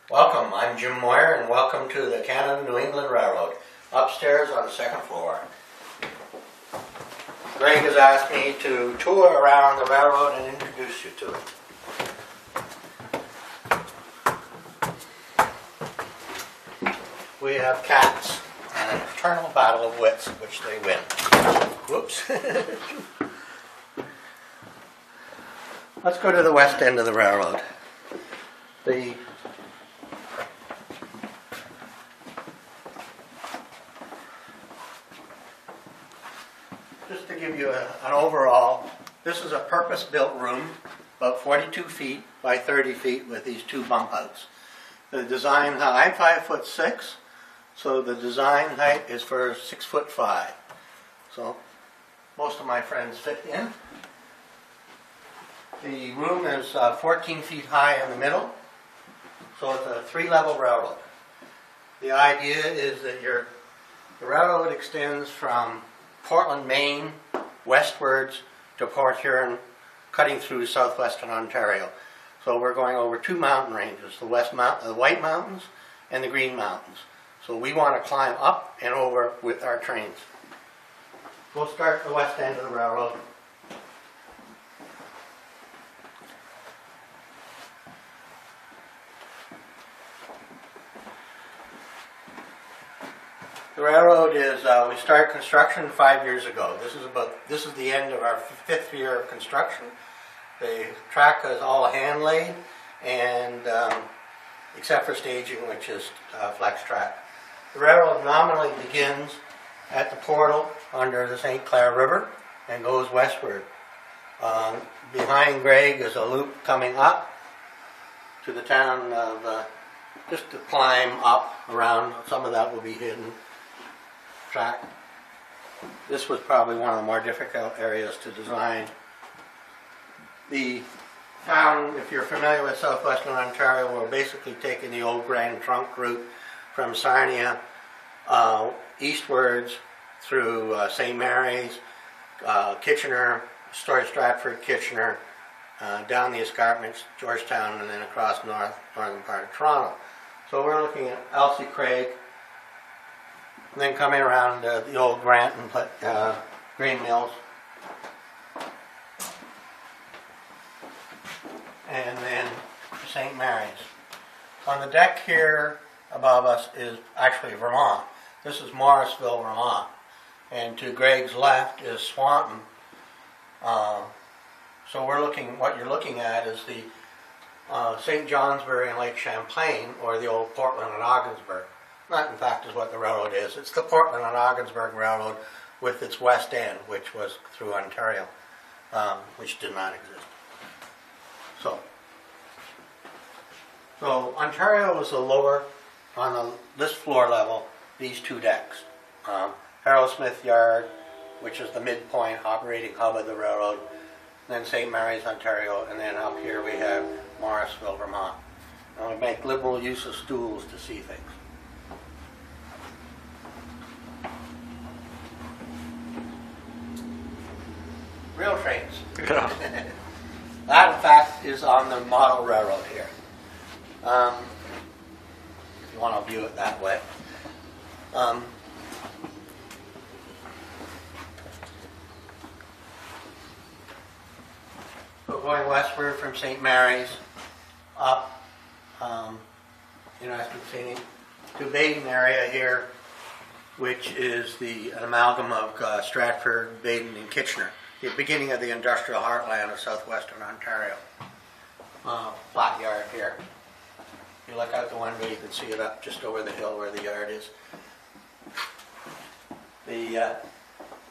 Welcome, I'm Jim Moir, and welcome to the Canada-New England Railroad, upstairs on the second floor. Greg has asked me to tour around the railroad and introduce you to it. We have cats, an eternal battle of wits, which they win. Whoops. Let's go to the west end of the railroad. Just to give you an overall, this is a purpose-built room, about 42 feet by 30 feet with these two bump outs. The design height, I'm 5'6", so the design height is for 6'5". So most of my friends fit in. The room is 14 feet high in the middle, so it's a three-level railroad. The idea is that the railroad extends from Portland, Maine, westwards to Port Huron, cutting through southwestern Ontario. So we're going over two mountain ranges, the White Mountains and the Green Mountains. So we want to climb up and over with our trains. We'll start the west end of the railroad. The railroad is, we started construction 5 years ago. This is the end of our fifth year of construction. The track is all hand laid, and except for staging, which is flex track. The railroad nominally begins at the portal under the St. Clair River and goes westward. Behind Greg is a loop coming up to the town of, just to climb up around. Some of that will be hidden track. This was probably one of the more difficult areas to design. The town, if you're familiar with southwestern Ontario, we're basically taking the old Grand Trunk route from Shinnie eastwards through St. Mary's, Kitchener, Stratford, Kitchener, down the escarpments, Georgetown, and then across northern part of Toronto. So we're looking at Elsie Craig, and then coming around the old Grant and Green Mills, and then St. Mary's. On the deck here above us is actually Vermont. This is Morrisville, Vermont, and to Greg's left is Swanton. So what you're looking at is the St. Johnsbury and Lake Champlain, or the old Portland and Ogdensburg. That, in fact, is what the railroad is. It's the Portland and Ogdensburg Railroad with its west end, which was through Ontario, which did not exist. So Ontario was the lower, on this floor level, these two decks. Harold Smith Yard, which is the midpoint operating hub of the railroad, then St. Mary's, Ontario, and then up here we have Morrisville, Vermont. And we make liberal use of stools to see things. Real trains. Yeah. That, in fact, is on the model railroad here. If you want to view it that way. So going westward from St. Mary's up, interesting scene, to Baden area here, which is an amalgam of Stratford, Baden, and Kitchener, the beginning of the industrial heartland of southwestern Ontario. Flat yard here. If you look out the window, you can see it up just over the hill where the yard is.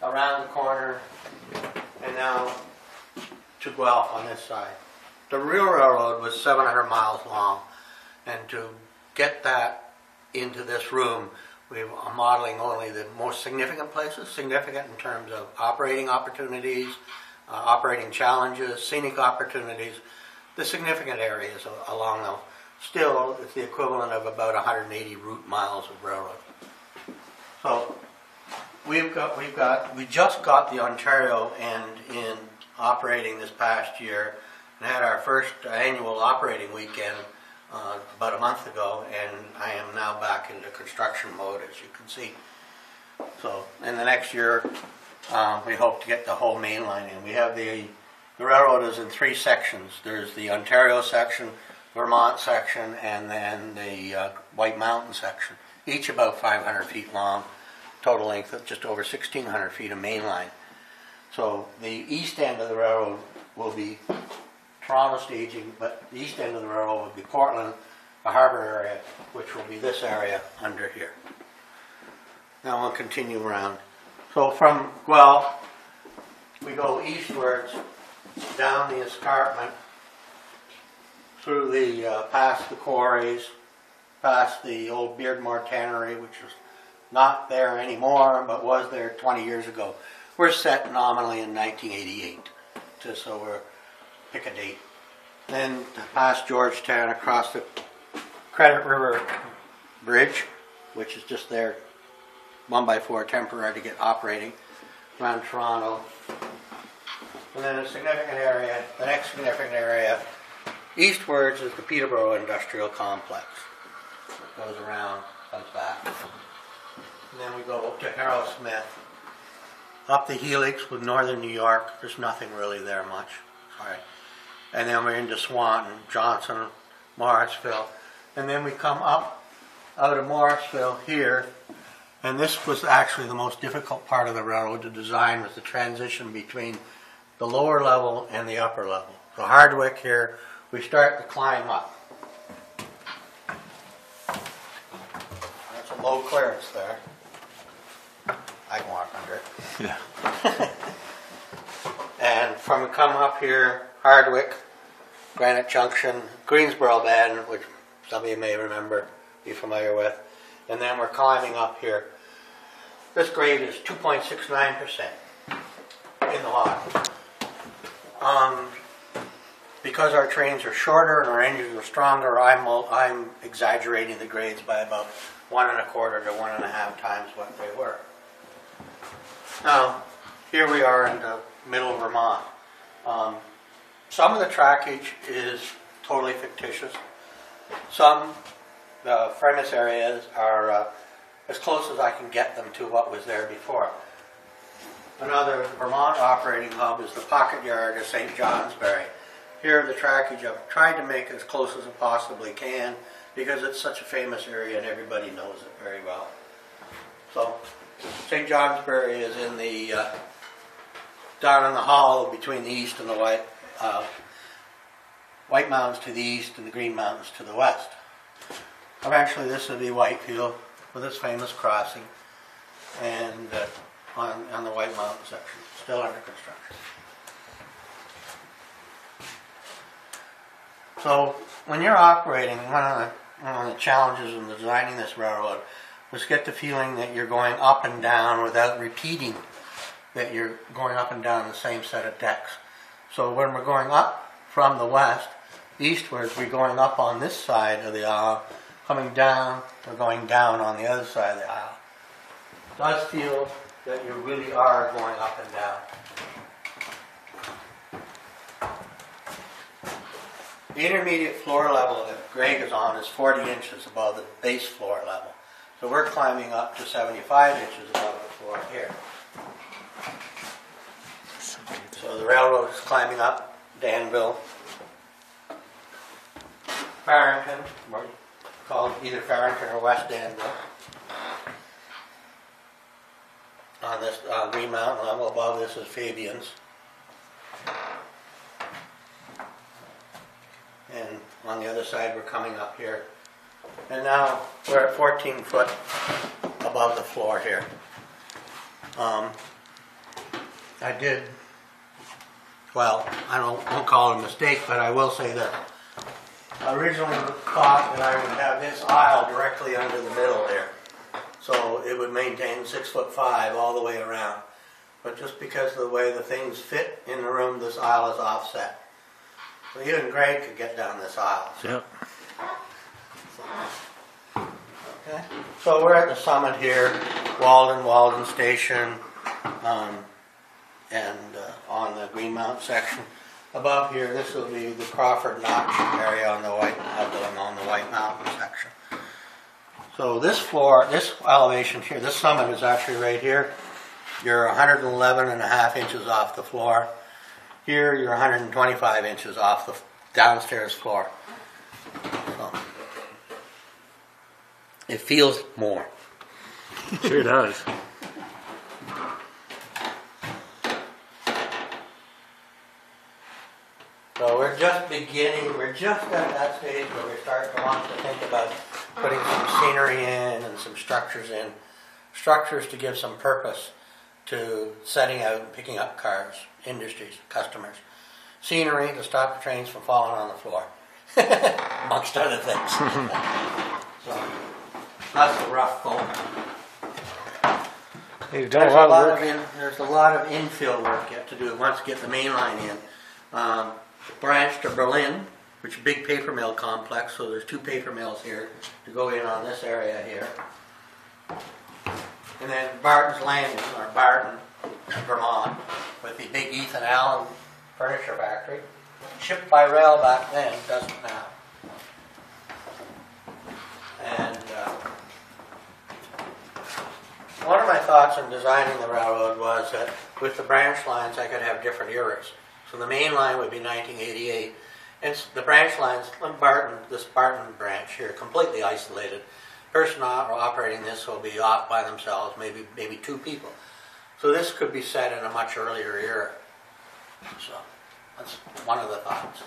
Around the corner, and now to Guelph on this side. The real railroad was 700 miles long, and to get that into this room, we are modeling only the most significant places, significant in terms of operating opportunities, operating challenges, scenic opportunities, the significant areas along them. Still, it's the equivalent of about 180 route miles of railroad. So we just got the Ontario end in operating this past year, and had our first annual operating weekend about a month ago, and I am now back into construction mode, as you can see. So in the next year, we hope to get the whole main line in. We have the railroad is in 3 sections. There's the Ontario section, Vermont section, and then the White Mountain section, each about 500 feet long, total length of just over 1,600 feet of main line. So the east end of the railroad will be Toronto staging, but the east end of the railroad will be Portland, the harbor area, which will be this area under here. Now we'll continue around. So from Guelph, we go eastwards down the escarpment through the past the quarries, past the old Beardmore Tannery, which is not there anymore, but was there 20 years ago. We're set nominally in 1988, just so we're pick a date. Then past Georgetown, across the Credit River Bridge, which is just there, 1x4 temporary to get operating, around Toronto. And then a significant area, the next significant area, eastwards is the Peterborough Industrial Complex. It goes around, comes back. And then we go up to Harold Smith, up the Helix with northern New York. There's nothing really there much. Sorry. And then we're into Swanton, Johnson, Morrisville. And then we come up out of Morrisville here. And this was actually the most difficult part of the railroad to design, was the transition between the lower level and the upper level. So Hardwick here, we start to climb up. That's a low clearance there. I can walk under it. Yeah. And from come up here, Hardwick, Granite Junction, Greensboro Bend, which some of you may remember, be familiar with, and then we're climbing up here. This grade is 2.69% in the lot. Because our trains are shorter and our engines are stronger, I'm exaggerating the grades by about 1 1/4 to 1.5 times what they were. Now, here we are in the middle of Vermont. Some of the trackage is totally fictitious. Some premise areas are as close as I can get them to what was there before. Another Vermont operating hub is the Pocket Yard of St. Johnsbury. Here the trackage I've tried to make as close as I possibly can because it's such a famous area and everybody knows it very well. So St. Johnsbury is in the down in the hollow between the east and the White Mountains to the east and the Green Mountains to the west. Eventually this will be Whitefield with its famous crossing, and on the White Mountain section, still under construction. So when you're operating, one of the challenges in designing this railroad was get the feeling that you're going up and down without repeating that you're going up and down the same set of decks. So when we're going up from the west, eastwards, we're going up on this side of the aisle, coming down, we're going down on the other side of the aisle. It does feel that you really are going up and down. The intermediate floor level that Greg is on is 40 inches above the base floor level. So we're climbing up to 75 inches above the floor here. So the railroad is climbing up Danville, Farrington, called either Farrington or West Danville. On this Green Mountain level above this is Fabian's. And on the other side we're coming up here. And now we're at 14 foot above the floor here. I won't call it a mistake, but I will say that I originally thought that I would have this aisle directly under the middle here. So it would maintain 6'5" all the way around. But just because of the way the things fit in the room, this aisle is offset. So even Greg could get down this aisle. Yep. Okay. So we're at the summit here, Walden Station, and on the Green Mountain section. above here, this will be the Crawford Notch area on the White Mountain section. So this floor, this elevation here, this summit is actually right here. You're 111.5 inches off the floor. Here you're 125 inches off the downstairs floor. So it feels more. Sure does. So we're just beginning, we're just at that stage where we're starting to want to think about putting some scenery in and some structures in. Structures to give some purpose to setting out and picking up cars, industries, customers. Scenery to stop the trains from falling on the floor, amongst other things. So that's the rough goal. You've done a lot of work. There's a lot of infill work yet to do once you get the main line in. Branch to Berlin, which is a big paper mill complex, so there's 2 paper mills here to go in on this area here. And then Barton's Landing, or Barton, Vermont, with the big Ethan Allen furniture factory. Shipped by rail back then, doesn't now. And one of my thoughts in designing the railroad was that with the branch lines I could have different eras. So the main line would be 1988, and the branch lines, this Barton branch here, completely isolated. Person operating this will be off by themselves, maybe 2 people. So this could be set in a much earlier era. So that's one of the thoughts.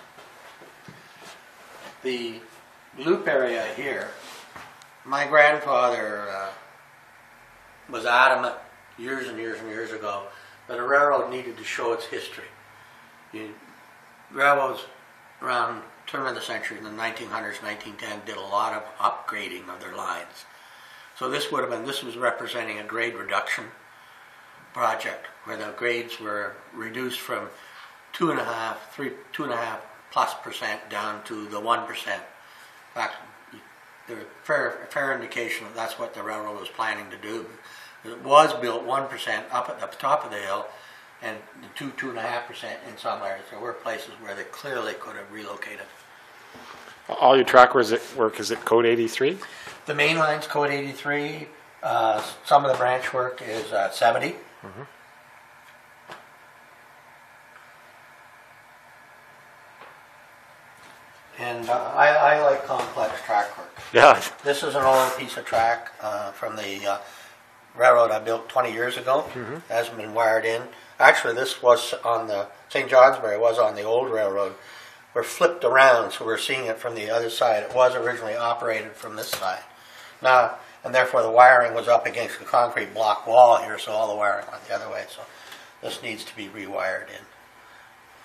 The loop area here, my grandfather was adamant years and years and years ago that a railroad needed to show its history. Railroads around turn of the century, in the 1900s, 1910, did a lot of upgrading of their lines. So this was representing a grade reduction project where the grades were reduced from 2.5% down to the 1%. In fact, there's a fair indication that that's what the railroad was planning to do. It was built 1% up at the top of the hill, and 2.5% in some areas. There were places where they clearly could have relocated. All your track work, is it code 83? The main line's code 83. Some of the branch work is 70. Mm-hmm. And I like complex track work. Yeah. This is an old piece of track from the railroad I built 20 years ago. Mm-hmm. It hasn't been wired in. Actually, this was on the St. Johnsbury, was on the old railroad. We're flipped around, so we're seeing it from the other side. It was originally operated from this side. Now, and therefore the wiring was up against the concrete block wall here, so all the wiring went the other way. So this needs to be rewired in.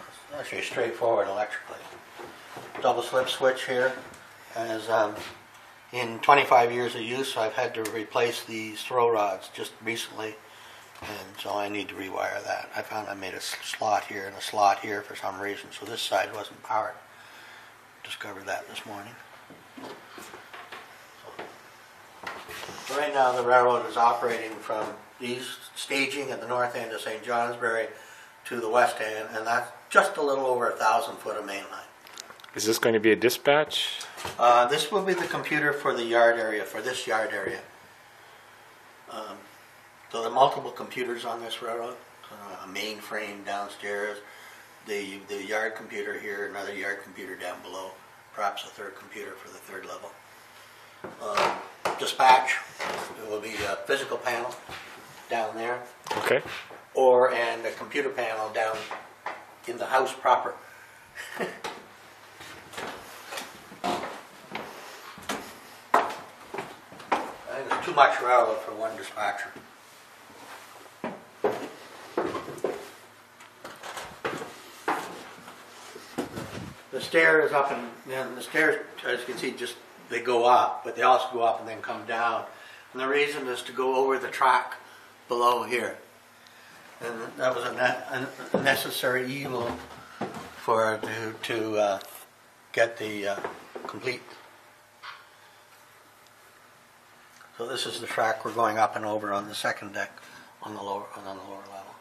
It's actually straightforward electrically. Double slip switch here. As in 25 years of use, I've had to replace these throw rods just recently, and so I need to rewire that. I found I made a slot here and a slot here for some reason, so this side wasn't powered. Discovered that this morning. So right now the railroad is operating from these staging at the north end of St. Johnsbury to the west end, and that's just a little over 1,000 foot of main line. Is this going to be a dispatch? This will be the computer for the yard area, for this yard area. So there are multiple computers on this railroad. A mainframe downstairs, the yard computer here, another yard computer down below, perhaps a third computer for the third level. Dispatch, there will be a physical panel down there. Okay. And a computer panel down in the house proper. I think it's too much railroad for one dispatcher. The stair is up, and the stairs, as you can see, just they go up, but they also go up and then come down. And the reason is to go over the track below here. And that was a necessary evil for to get the complete. So this is the track we're going up and over on the second deck on the lower level.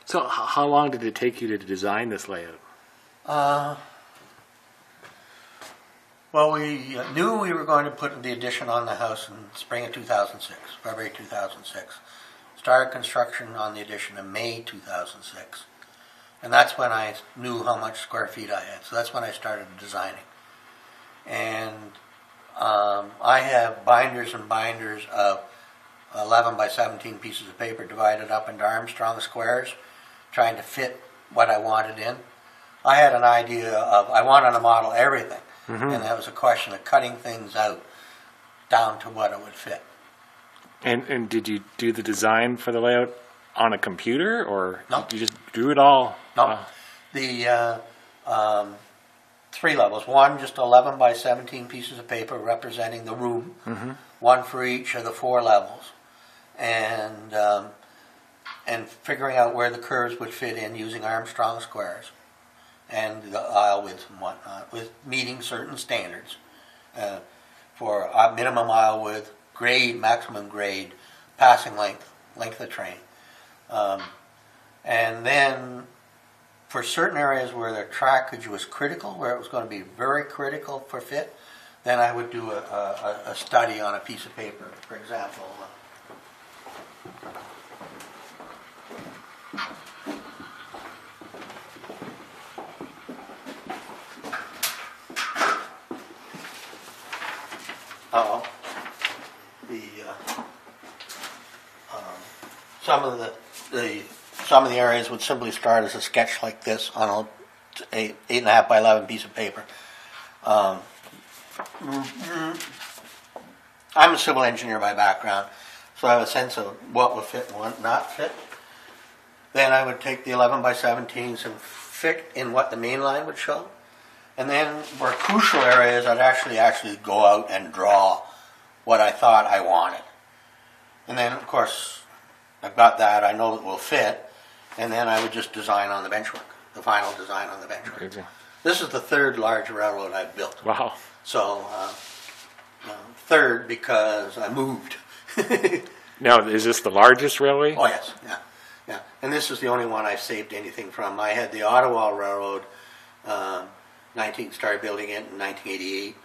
So how long did it take you to design this layout? Well, we knew we were going to put the addition on the house in spring of 2006, February 2006. Started construction on the addition in May 2006. And that's when I knew how much square feet I had. So that's when I started designing. And I have binders and binders of 11 by 17 pieces of paper divided up into Armstrong squares, trying to fit what I wanted in. I had an idea of, I wanted to model everything. And that was a question of cutting things out down to what it would fit. And did you do the design for the layout on a computer, or No. you just drew it all? No. The 3 levels. One, just 11 by 17 pieces of paper representing the room. One for each of the 4 levels. And figuring out where the curves would fit in using Armstrong squares. And the aisle widths and whatnot, with meeting certain standards for a minimum aisle width, grade, maximum grade, passing length of train. And then for certain areas where the trackage was critical, where it was going to be very critical for fit, then I would do a study on a piece of paper. For example, some of the areas would simply start as a sketch like this on a 8.5 by 11 piece of paper. I'm a civil engineer by background, so I have a sense of what would fit and what not fit. Then I would take the 11 by 17s and fit in what the main line would show. And then for crucial areas, I'd actually go out and draw what I thought I wanted. And then, of course, I've got that, I know it will fit, and then I would just design on the benchwork, the final design on the benchwork. Okay. This is the 3rd large railroad I've built. Wow. So, 3rd because I moved. Now, is this the largest railway? Oh, yes, yeah. And this is the only one I've saved anything from. I had the Ottawa Railroad, started building it in 1988.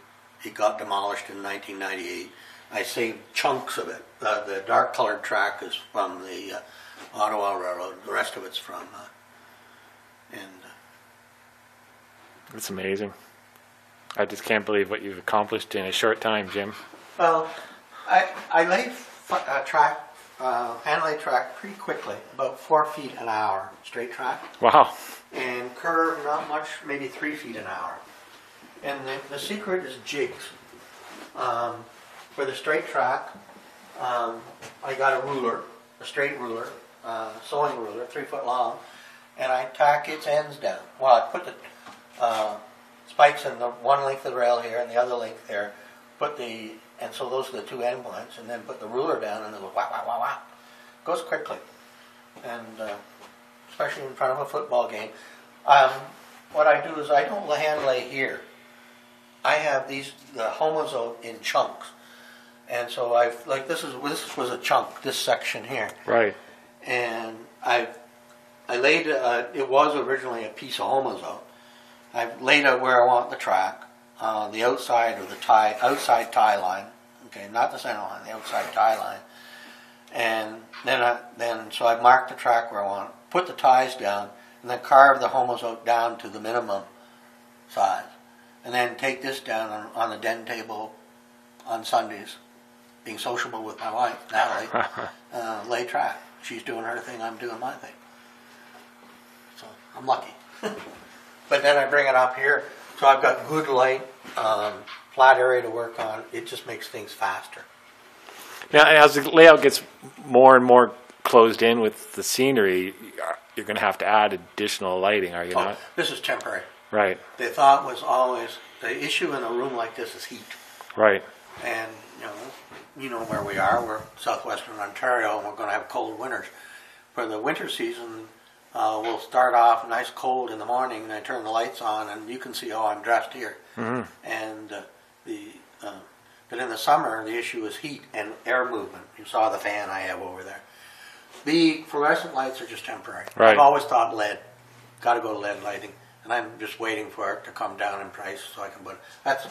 It got demolished in 1998. I saved chunks of it. The dark colored track is from the Ottawa Railroad. The rest of it's from, That's amazing. I just can't believe what you've accomplished in a short time, Jim. Well, I laid hand laid track pretty quickly, about 4 feet an hour, straight track. Wow. And curve not much, maybe 3 feet an hour. And the secret is jigs. For the straight track, I got a ruler, a straight ruler, sewing ruler, 3 foot long, and I tack its ends down. Well, I put the spikes in the one length of the rail here and the other length there, and so those are the 2 end points, and then put the ruler down and it goes whack, whack, whack, whack. Goes quickly. And especially in front of a football game. What I do is I don't hand lay here. I have the homozote in chunks. And so this was a chunk, this section here. Right. And I laid, it was originally a piece of homozote. I've laid out where I want the track, the outside of the outside tie line, okay, not the center line, the outside tie line. And so I marked the track where I want it, put the ties down, and then carve the homozote down to the minimum size. And then take this down on the den table on Sundays, being sociable with my wife, Natalie, lay track. She's doing her thing, I'm doing my thing. So I'm lucky. But then I bring it up here, so I've got good light, flat area to work on. It just makes things faster. Now, as the layout gets more and more closed in with the scenery, you're going to have to add additional lighting, are you not? This is temporary. Right. The thought was always, the issue in a room like this is heat. Right. And, you know where we are. We're southwestern Ontario, and we're going to have cold winters. For the winter season, we'll start off nice cold in the morning, and I turn the lights on, and you can see how I'm dressed here. Mm-hmm. And but in the summer, the issue is heat and air movement. You saw the fan I have over there. The fluorescent lights are just temporary. Right. I've always thought lead. Got to go to lead lighting, and I'm just waiting for it to come down in price so I can put. That's